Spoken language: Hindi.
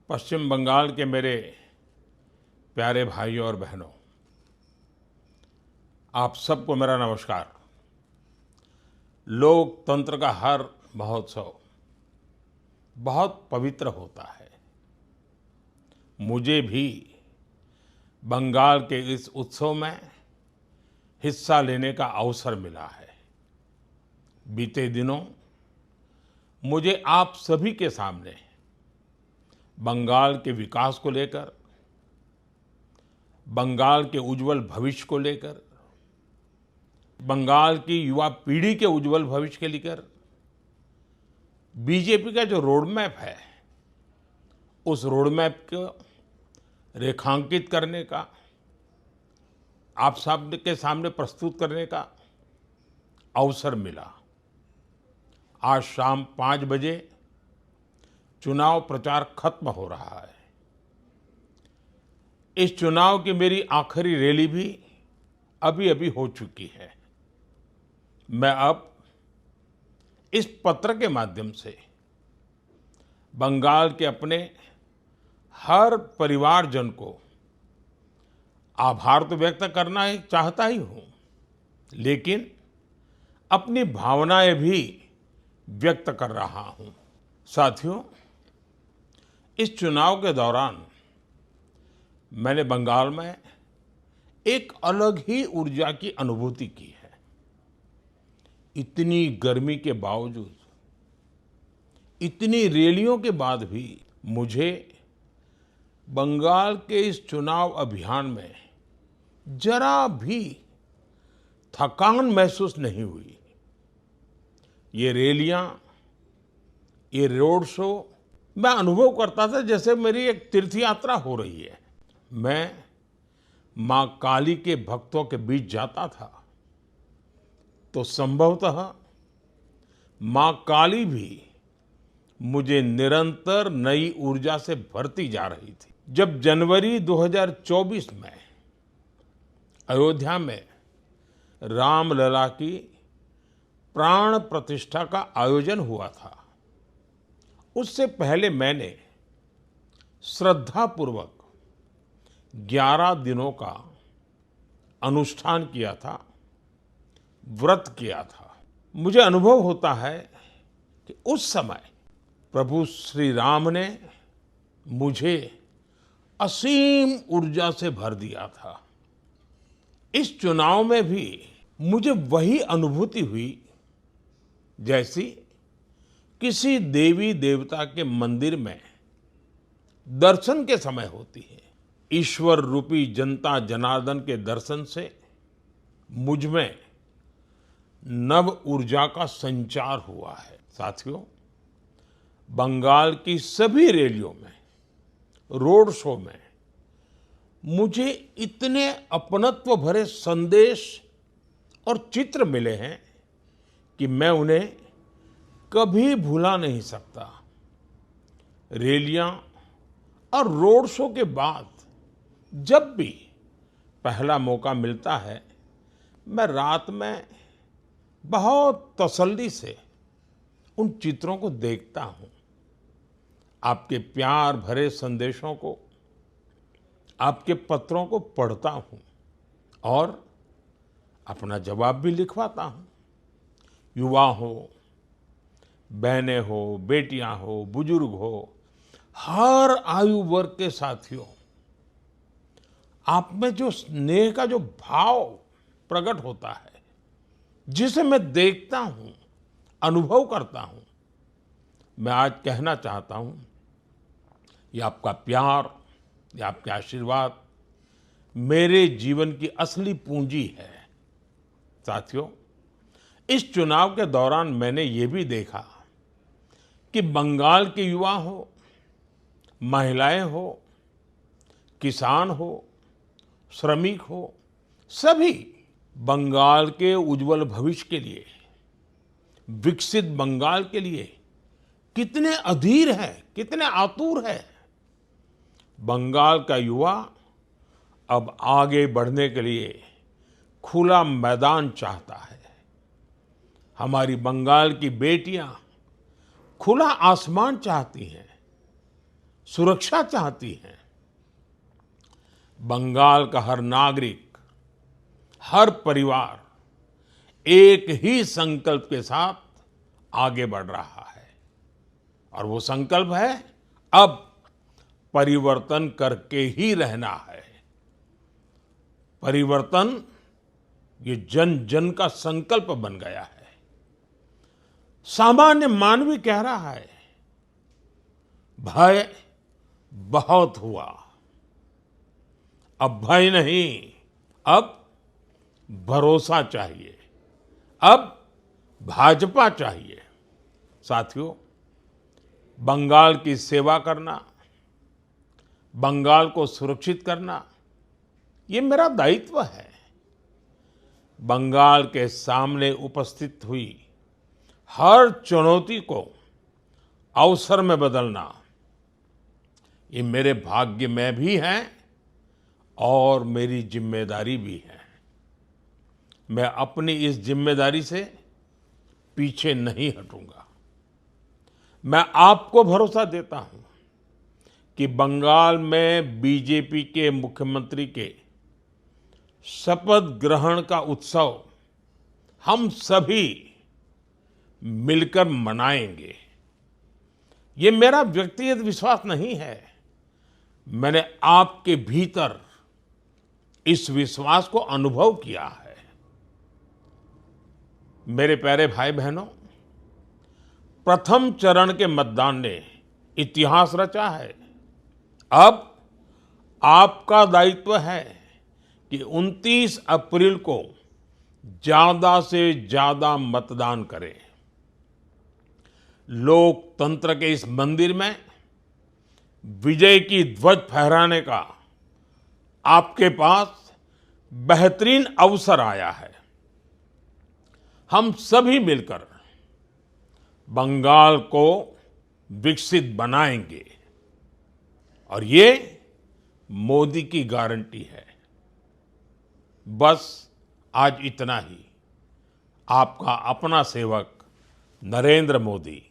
पश्चिम बंगाल के मेरे प्यारे भाइयों और बहनों, आप सबको मेरा नमस्कार। लोकतंत्र का हर महोत्सव बहुत पवित्र होता है। मुझे भी बंगाल के इस उत्सव में हिस्सा लेने का अवसर मिला है। बीते दिनों मुझे आप सभी के सामने बंगाल के विकास को लेकर, बंगाल के उज्जवल भविष्य को लेकर, बंगाल की युवा पीढ़ी के उज्जवल भविष्य के लेकर बीजेपी का जो रोड मैप है, उस रोड मैप को रेखांकित करने का, आप सब के सामने प्रस्तुत करने का अवसर मिला। आज शाम 5 बजे चुनाव प्रचार खत्म हो रहा है। इस चुनाव की मेरी आखिरी रैली भी अभी हो चुकी है। मैं अब इस पत्र के माध्यम से बंगाल के अपने हर परिवारजन को आभार तो व्यक्त करना ही चाहता ही हूं, लेकिन अपनी भावनाएं भी व्यक्त कर रहा हूं। साथियों, इस चुनाव के दौरान मैंने बंगाल में एक अलग ही ऊर्जा की अनुभूति की है। इतनी गर्मी के बावजूद, इतनी रैलियों के बाद भी मुझे बंगाल के इस चुनाव अभियान में जरा भी थकान महसूस नहीं हुई। ये रैलियां, ये रोड शो मैं अनुभव करता था जैसे मेरी एक तीर्थ यात्रा हो रही है। मैं मां काली के भक्तों के बीच जाता था तो संभवतः मां काली भी मुझे निरंतर नई ऊर्जा से भरती जा रही थी। जब जनवरी 2024 में अयोध्या में रामलला की प्राण प्रतिष्ठा का आयोजन हुआ था, उससे पहले मैंने श्रद्धापूर्वक 11 दिनों का अनुष्ठान किया था, व्रत किया था। मुझे अनुभव होता है कि उस समय प्रभु श्री राम ने मुझे असीम ऊर्जा से भर दिया था। इस चुनाव में भी मुझे वही अनुभूति हुई जैसी किसी देवी देवता के मंदिर में दर्शन के समय होती है। ईश्वर रूपी जनता जनार्दन के दर्शन से मुझ में नव ऊर्जा का संचार हुआ है। साथियों, बंगाल की सभी रैलियों में, रोड शो में मुझे इतने अपनत्व भरे संदेश और चित्र मिले हैं कि मैं उन्हें कभी भुला नहीं सकता। रैलियां और रोड शो के बाद जब भी पहला मौका मिलता है, मैं रात में बहुत तसल्ली से उन चित्रों को देखता हूं। आपके प्यार भरे संदेशों को, आपके पत्रों को पढ़ता हूं और अपना जवाब भी लिखवाता हूं। युवा हो, बहनें हो, बेटियां हो, बुजुर्ग हो, हर आयु वर्ग के साथियों, आप में जो स्नेह का जो भाव प्रकट होता है, जिसे मैं देखता हूं, अनुभव करता हूं, मैं आज कहना चाहता हूं, ये आपका प्यार, ये आपके आशीर्वाद मेरे जीवन की असली पूंजी है। साथियों, इस चुनाव के दौरान मैंने ये भी देखा कि बंगाल के युवा हो, महिलाएं हो, किसान हो, श्रमिक हो, सभी बंगाल के उज्जवल भविष्य के लिए, विकसित बंगाल के लिए कितने अधीर है, कितने आतुर है। बंगाल का युवा अब आगे बढ़ने के लिए खुला मैदान चाहता है। हमारी बंगाल की बेटियां खुला आसमान चाहती हैं। सुरक्षा चाहती हैं। बंगाल का हर नागरिक, हर परिवार एक ही संकल्प के साथ आगे बढ़ रहा है और वो संकल्प है अब परिवर्तन करके ही रहना है। परिवर्तन ये जन जन का संकल्प बन गया है। सामान्य मानवी कह रहा है भय बहुत हुआ, अब भय नहीं, अब भरोसा चाहिए, अब भाजपा चाहिए। साथियों, बंगाल की सेवा करना, बंगाल को सुरक्षित करना, ये मेरा दायित्व है। बंगाल के सामने उपस्थित हुई हर चुनौती को अवसर में बदलना, ये मेरे भाग्य में भी है और मेरी जिम्मेदारी भी है। मैं अपनी इस जिम्मेदारी से पीछे नहीं हटूंगा। मैं आपको भरोसा देता हूं कि बंगाल में बीजेपी के मुख्यमंत्री के शपथ ग्रहण का उत्सव हम सभी मिलकर मनाएंगे। ये मेरा व्यक्तिगत विश्वास नहीं है, मैंने आपके भीतर इस विश्वास को अनुभव किया है। मेरे प्यारे भाई बहनों, प्रथम चरण के मतदान ने इतिहास रचा है। अब आपका दायित्व है कि 29 अप्रैल को ज्यादा से ज्यादा मतदान करें। लोकतंत्र के इस मंदिर में विजय की ध्वज फहराने का आपके पास बेहतरीन अवसर आया है। हम सभी मिलकर बंगाल को विकसित बनाएंगे और ये मोदी की गारंटी है। बस आज इतना ही। आपका अपना सेवक नरेंद्र मोदी।